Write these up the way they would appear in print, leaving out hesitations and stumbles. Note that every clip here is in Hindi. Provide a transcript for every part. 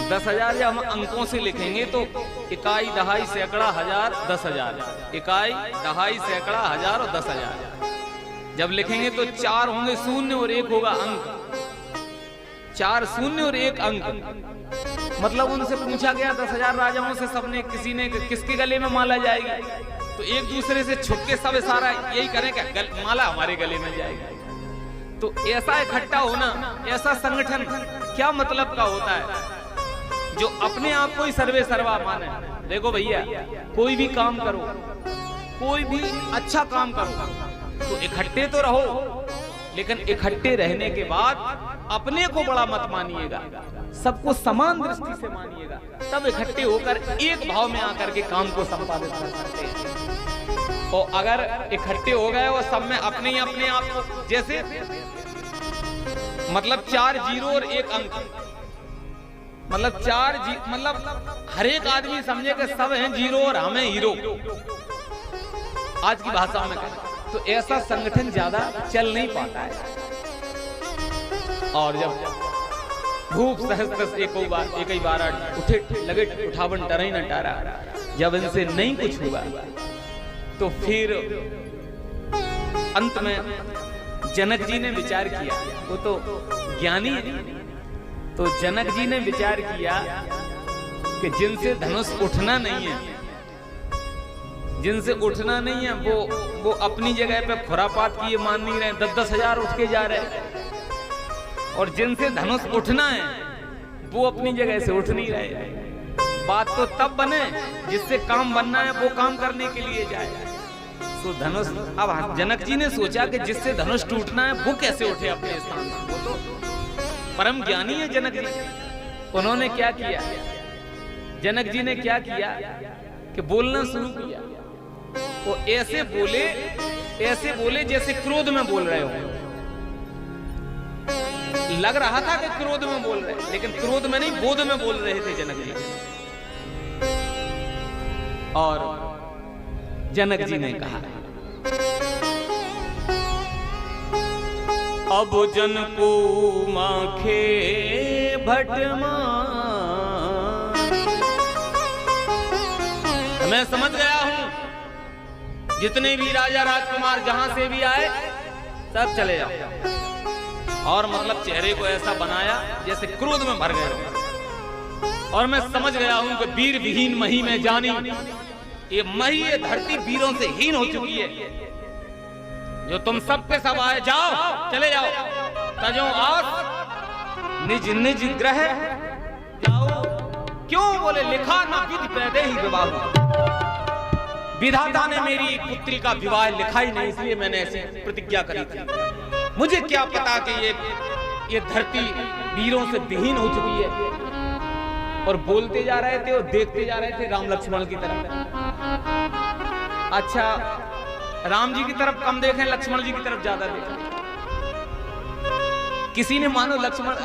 10,000 जब हम अंकों से लिखेंगे तो इकाई, दहाई, सैकड़ा, हजार, 10,000। इकाई, दहाई, सैकड़ा, हजार और 10,000 जब लिखेंगे तो 4 होंगे शून्य और 1 होगा अंक। 4 शून्य और 1 अंक। मतलब उनसे पूछा गया 10,000 राजाओं से, सबने किसी ने किसके गले में माला जाएगी, तो एक दूसरे से छुप के सब इशारा यही करें क्या माला हमारे गले में जाएगी। तो ऐसा इकट्ठा होना, ऐसा संगठन क्या मतलब का होता है, जो अपने आप को ही सर्वे सर्वा माने। देखो भैया, कोई भी काम करो, कोई भी अच्छा काम करो तो इकट्ठे तो रहो, लेकिन इकट्ठे रहने के बाद अपने को बड़ा मत मानिएगा, सबको समान दृष्टि से मानिएगा, तब इकट्ठे होकर एक भाव में आकर के काम को संपादित कर सकते हैं। और अगर इकट्ठे हो गए और सब में अपने ही अपने आप को, जैसे मतलब 4 जीरो और 1 अंक, मतलब 4 मतलब हर एक आदमी समझे कि सब हैं जीरो और हम हैं हीरो, आज की भाषा में कहें तो ऐसा संगठन ज्यादा चल नहीं पाता है। और जब भूप सहस्त्रस एक ही बार उठे लगे उठावन टरई न टारा, जब इनसे नहीं कुछ हुआ तो फिर अंत में जनक जी ने विचार किया, वो तो ज्ञानी है, तो जनक जी ने विचार किया कि जिनसे धनुष उठना नहीं है, जिनसे उठना नहीं है वो अपनी जगह पे खुरापात की ये मान नहीं रहे, 10,000 उठ के जा रहे, और जिनसे धनुष उठना है वो अपनी जगह से उठ नहीं रहे। बात तो तब बने जिससे काम बनना है वो काम करने के लिए जाए। तो धनुष, अब जनक जी ने सोचा कि जिससे धनुष टूटना है वो कैसे उठे अपने स्थान पर, वो तो परम ज्ञानी है जनक जी। उन्होंने क्या किया, जनक जी ने क्या किया कि बोलना शुरू किया। वो ऐसे बोले जैसे क्रोध में बोल रहे हो। लग रहा था कि क्रोध में बोल रहे, लेकिन क्रोध में नहीं, बोध में बोल रहे थे जनक जी। और जनक जी ने कहा, अब जन को माखे भटमा, मैं समझ गया हूं जितने भी राजा राजकुमार जहां से भी आए सब चले जाओ। और मतलब चेहरे को ऐसा बनाया जैसे क्रोध में भर गए। और मैं समझ गया हूं कि वीर विहीन मही में जानी, ये मही, ये धरती वीरों से हीन हो चुकी है। जो तुम सब पे सब आए, जाओ चले जाओ, तजो आस निज निज ग्रह जाओ। क्यों बोले, लिखा ना विधि पैदे ही विवाह, विधाता ने मेरी एक पुत्री का विवाह लिखा ही नहीं, इसलिए मैंने ऐसी प्रतिज्ञा करी थी। मुझे क्या पता कि ये धरती वीरों से विहीन हो चुकी है। और बोलते जा रहे थे और देखते जा रहे थे राम लक्ष्मण की तरफ। अच्छा, राम जी की तरफ कम देखें, लक्ष्मण जी की तरफ ज्यादा देखें। किसी ने मानो लक्ष्मण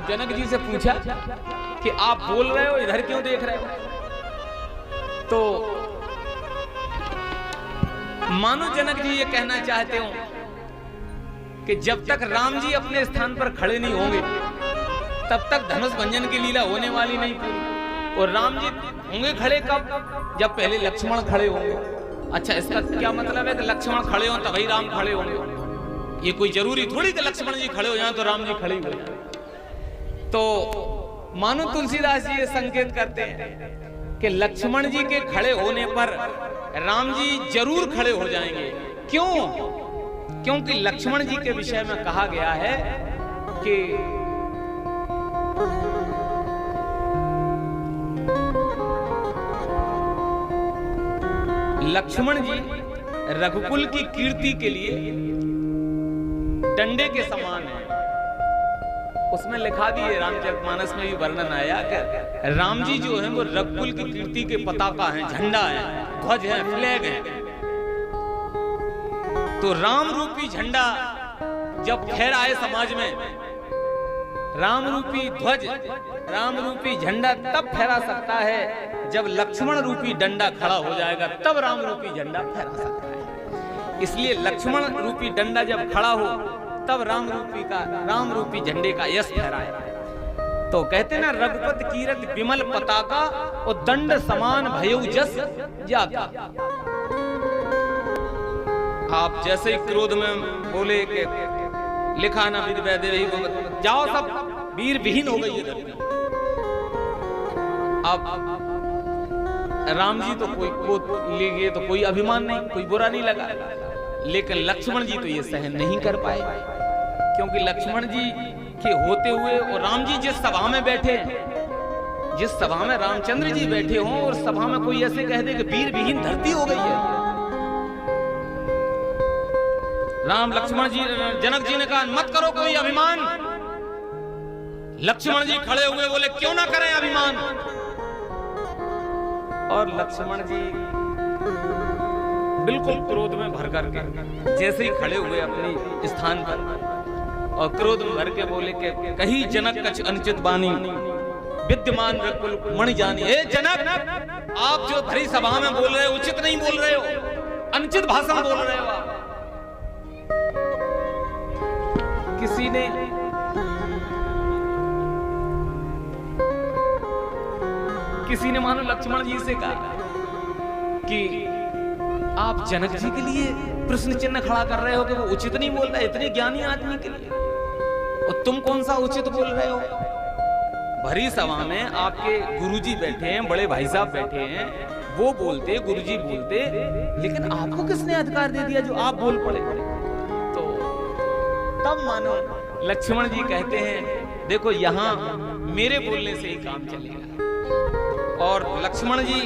जनक जी से पूछा कि आप बोल रहे हो, इधर क्यों देख रहे हो? तो मानो जनक जी ये कहना चाहते हो कि जब तक राम जी अपने स्थान पर खड़े नहीं होंगे तब तक धनुष भंजन की लीला होने वाली नहीं पूरी। और राम जी होंगे खड़े कब? जब पहले लक्ष्मण खड़े होंगे। अच्छा, इसका क्या मतलब है कि लक्ष्मण खड़े हों तभी राम खड़े होंगे? ये कोई जरूरी थोड़ी कि लक्ष्मण जी खड़े हो जाएं तो राम जी खड़े हो जाएं। तो मानो तुलसीदास जी ये संकेत करते हैं कि लक्ष्मण जी के खड़े होने पर राम जी जरूर खड़े हो जाएंगे। क्यों? क्योंकि लक्ष्मण जी के विषय में कहा गया है कि लक्ष्मण जी रघुकुल की कीर्ति के लिए डंडे के समान है। उसमें लिखा भी है, रामचरितमानस में भी वर्णन आया कि राम जी जो है वो रघुकुल की कीर्ति के पताका हैं, झंडा है, ध्वज है, फ्लैग है। तो राम रूपी झंडा जब फहराए समाज में, राम रूपी ध्वज, राम रूपी झंडा तब फहरा सकता है जब लक्ष्मण रूपी डंडा खड़ा हो जाएगा, तब राम रूपी झंडा फहरा सकता है। इसलिए लक्ष्मण रूपी डंडा जब खड़ा हो तब राम रूपी झंडे का यश फहराए। तो कहते ना रघुपत कीरत विमल पताका और दंड समान भयउ जस जाका। आप जैसे ही क्रोध में बोले कि लिखा ना विधि वैद्य ही जाओ, सब वीर विहीन हो गई है धरती। अब राम जी तो कोई ले गए तो कोई अभिमान नहीं, कोई बुरा नहीं लगा, लेकिन लक्ष्मण जी तो ये सहन नहीं कर पाए, क्योंकि लक्ष्मण जी के होते हुए और राम जी जिस सभा में बैठे, जिस सभा में रामचंद्र जी बैठे हों और सभा में कोई ऐसे कह दे कि वीर विहीन धरती हो गई है। राम लक्ष्मण जी, जनक जी ने कहा मत करो कोई अभिमान। लक्ष्मण जी खड़े हुए बोले क्यों ना करें अभिमान। और लक्ष्मण जी बिल्कुल क्रोध में भर करके जैसे ही खड़े हुए अपने स्थान पर और क्रोध में भर के बोले कि कहीं जनक कछ अनुचित बानी विद्यमान रकुल मणि जानी। हे जनक, आप जो भरी सभा में बोल रहे हो उचित नहीं बोल रहे हो, अनुचित भाषण बोल रहे हो आप। किसी ने मानो लक्ष्मण जी से कहा कि आप जनक जी के लिए प्रश्न चिन्ह खड़ा कर रहे हो कि वो उचित नहीं बोल रहा है, इतने ज्ञानी आदमी के लिए, और तुम कौन सा उचित बोल रहे हो। भरी सभा में आपके गुरुजी बैठे हैं, बड़े भाई साहब बैठे हैं, वो बोलते, गुरुजी बोलते, लेकिन आपको किसने अधिकार दे दिया जो आप बोल पड़े। तो तब मानो लक्ष्मण जी कहते हैं देखो यहां मेरे बोलने से ही काम चलेगा। और लक्ष्मण जी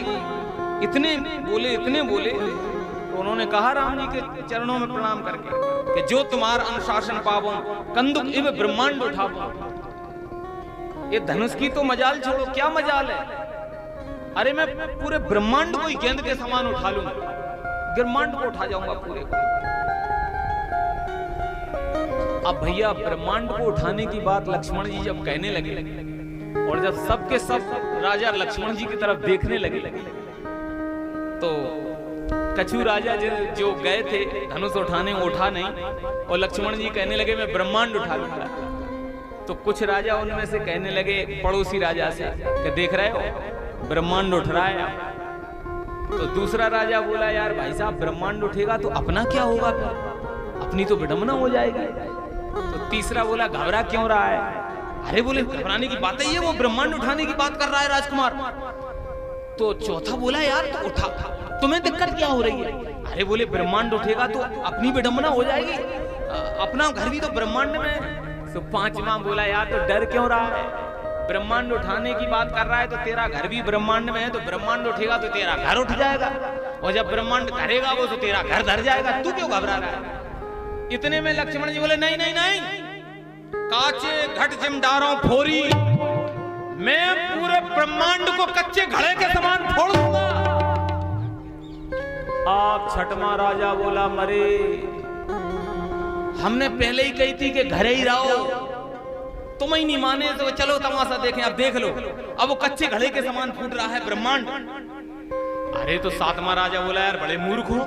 इतने बोले तो उन्होंने कहा राम जी के चरणों में प्रणाम करके कि जो तुम्हारा अनुशासन पावो कंदुक इव ब्रह्मांड उठावो। ये धनुष की तो मजाल छोड़ो, क्या मजाल है, अरे मैं पूरे ब्रह्मांड को ही गेंद के समान उठा लूंगा, ब्रह्मांड को उठा जाऊंगा पूरे को। अब भैया ब्रह्मांड को उठाने की बात लक्ष्मण जी जब कहने लगे और जब सबके सब राजा लक्ष्मण जी की तरफ देखने लगे तो कछु राजा जो गए थे धनुष उठाने उठा नहीं, और लक्ष्मण जी कहने लगे मैं ब्रह्मांड उठा लूंगा। तो कुछ राजा उनमें से कहने लगे पड़ोसी राजा से कि देख रहे हो ब्रह्मांड उठ रहा है। तो दूसरा राजा बोला यार भाई साहब ब्रह्मांड उठेगा तो अपना क्या होगा, फिर अपनी तो विडंबना हो जाएगी। तो तीसरा बोला घबरा क्यों रहा है, अरे बोले घबराने की बात है, ये वो ब्रह्मांड उठाने की बात कर रहा है राजकुमार। तो चौथा बोला यार तो उठा, तुम्हें दिक्कत क्या हो रही है, अरे बोले ब्रह्मांड उठेगा तो अपनी विडंबना हो जाएगी, अपना घर भी तो ब्रह्मांड में। तो पांचवा बोला यार तो डर क्यों रहा है, ब्रह्मांड उठाने की बात कर रहा है तो तेरा घर भी ब्रह्मांड में है, तो ब्रह्मांड उठेगा तो तेरा घर उठ जाएगा, और जब ब्रह्मांड करेगा वो तो तेरा घर धर जाएगा, तू क्यों घबरा रहा है। इतने में लक्ष्मण जी बोले नहीं नहीं नहीं, काचे घट जिमदारों फोरी, मैं पूरे ब्रह्मांड को कच्चे घड़े के समान फोड़ दूंगा। आप छठवां राजा बोला मरे, हमने पहले ही कही थी कि घरे ही रहो, तुम ही नहीं माने तो चलो तमाशा देखें, अब देख लो, अब वो कच्चे घड़े के समान फूट रहा है ब्रह्मांड। अरे तो सातवां राजा बोला यार बड़े मूर्ख हो,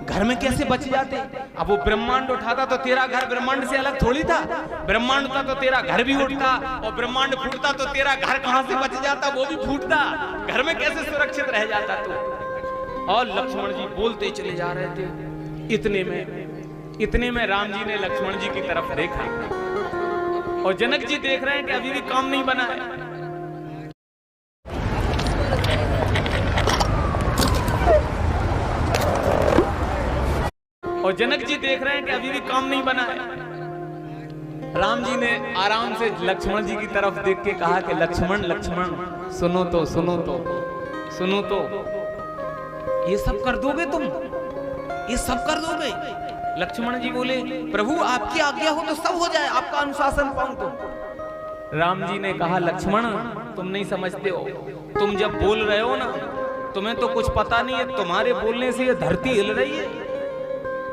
घर में कैसे बच जाते, अब वो ब्रह्मांड उठाता तो तेरा घर ब्रह्मांड से अलग थोड़ी था, ब्रह्मांड उठता तो तेरा घर भी उठता, और ब्रह्मांड फूटता तो तेरा घर कहां से बच जाता, वो भी फूटता, घर में कैसे सुरक्षित रह जाता तू। और लक्ष्मण जी बोलते चले जा रहे थे। इतने में राम जी ने लक्ष्मण जी की तरफ देखा और जनक जी देख रहे हैं कि अभी भी काम नहीं बना है। और जनक जी देख रहे हैं कि अभी भी काम नहीं बना है। राम जी ने आराम से लक्ष्मण जी की तरफ देख के कहा कि लक्ष्मण लक्ष्मण सुनो तो सुनो तो सुनो तो, ये सब कर दोगे तुम, ये सब कर दोगे। लक्ष्मण जी बोले प्रभु आपकी आज्ञा हो तो सब हो जाए, आपका अनुशासन पाऊं तो। राम जी ने कहा लक्ष्मण तुम नहीं समझते हो, तुम जब बोल रहे हो ना तुम्हें तो कुछ पता नहीं है, तुम्हारे बोलने से ये धरती हिल रही है।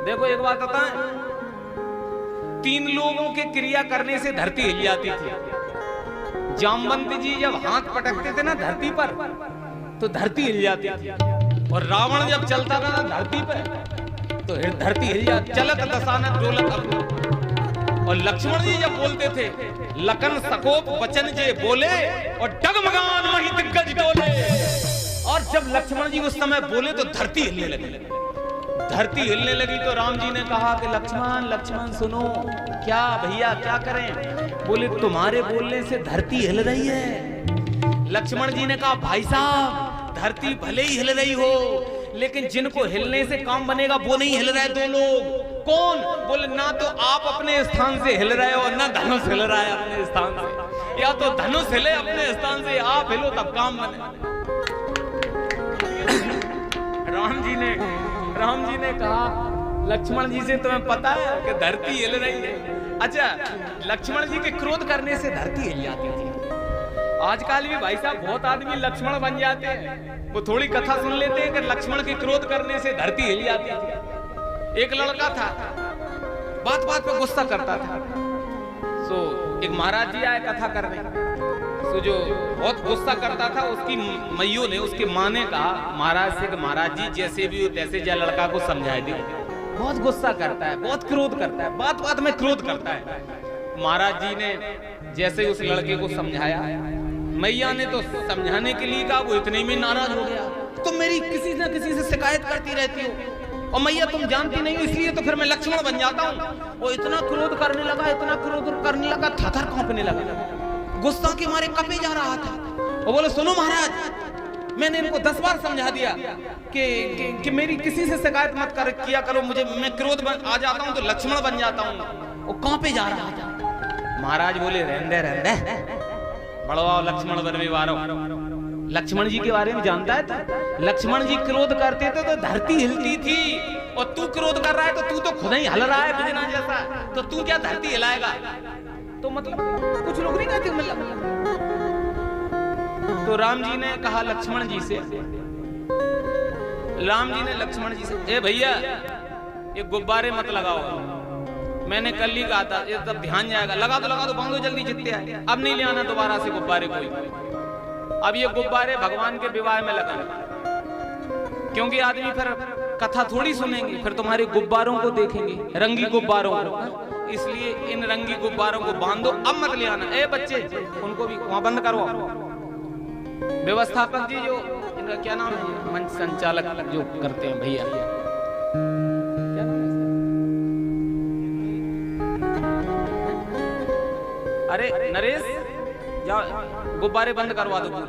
देखो एक बात बताएं, 3 लोगों के क्रिया करने से धरती हिल जाती थी। जामवंत जी जब हाथ पटकते थे ना धरती पर तो धरती हिल जाती थी, और रावण जब चलता था ना धरती पर तो धरती हिल जाती, चलत दशानन डोलत अब्रुम। और लक्ष्मण जी जब बोलते थे लखन सकोप वचन जे बोले और डगमगान वही दिग्गज डोले। और जब लक्ष्मण जी उस समय बोले तो धरती हिलने लगी। धरती हिलने लगी तो राम जी ने कहा कि लक्ष्मण लक्ष्मण सुनो, क्या भैया क्या करें? बोले तुम्हारे बोलने से धरती हिल रही है। लक्ष्मण जी ने कहा भाई साहब धरती भले ही हिल रही हो, लेकिन जिनको हिलने से काम बनेगा वो नहीं हिल रहे। दो लोग कौन? बोले ना तो आप अपने स्थान से हिल रहे हो, ना धनुष हिल रहा है अपने स्थान से। या तो धनुष हिले अपने स्थान से, आप हिलो तब काम बने। राम जी ने कहा लक्ष्मण जी से तुम्हें पता है कि धरती हिल रही है? अच्छा, लक्ष्मण जी के क्रोध करने से धरती हिल जाती थी। आजकल भी भाई साहब बहुत आदमी लक्ष्मण बन जाते हैं। वो थोड़ी कथा सुन लेते हैं कि लक्ष्मण के क्रोध करने से धरती हिल जाती थी। एक लड़का था, बात बात पे गुस्सा करता था। सो एक महाराज जी आए कथा करने। तो जो बहुत गुस्सा करता था, उसकी मैयों ने, उसकी माँ ने कहा महाराज से कि महाराज जी जैसे भी हो तैसे जा लड़का को समझा दे, बहुत गुस्सा करता है, बहुत क्रोध करता है, बात बात में क्रोध करता है। महाराज जी ने जैसे उस लड़के को समझाया, मैया ने तो समझाने के लिए कहा, वो इतने में नाराज हो गया। तुम मेरी किसी न किसी से शिकायत करती रहती हो और मैया तुम जानती नहीं हो, इसलिए तो फिर मैं लक्ष्मण बन जाता हूँ। वो इतना क्रोध करने लगा, इतना क्रोध करने लगा, थरथर कांपने लगा, गुस्सा के मारे कपे जा रहा था। वो बोले सुनो महाराज, मैंने इनको 10 बार समझा दिया कि मेरी किसी से शिकायत मत किया करो, मुझे मैं क्रोध आ जाता हूँ तो लक्ष्मण बन जाता हूँ। वो कांपे जा रहा था। महाराज बोले रहने रहने बड़वाओ लक्ष्मण बनवे वारो। लक्ष्मण जी के बारे में जानता है तू? लक्ष्मण जी क्रोध करते थे तो धरती हिलती थी, और तू क्रोध कर रहा है तो तू तो खुद ही हिल रहा है बिना जैसा, तो तू क्या धरती हिलाएगा? तो मतलब कुछ लोग नहीं कहते मतलब। तो राम जी ने कहा लक्ष्मण जी से, राम जी ने लक्ष्मण जी से, ए भैया ये गुब्बारे मत लगाओ, मैंने कल ही कहा था, ये तब ध्यान जाएगा। लगा दो बांधो जल्दी जितने आए, अब नहीं ले आना दोबारा से गुब्बारे कोई। अब ये गुब्बारे भगवान के विवाह में लगाना, क्योंकि आदमी फिर कथा थोड़ी सुनेंगे, फिर तुम्हारे गुब्बारों को देखेंगे, रंगी गुब्बारों को। इसलिए इन रंगी गुब्बारों को बांधो, अब मत ले आना। ए बच्चे उनको भी वहां बंद करो। व्यवस्थापक जी जो इनका क्या नाम है, मंच संचालक जो करते हैं भैया, अरे नरेश जाओ गुब्बारे बंद करवा दो पूरे।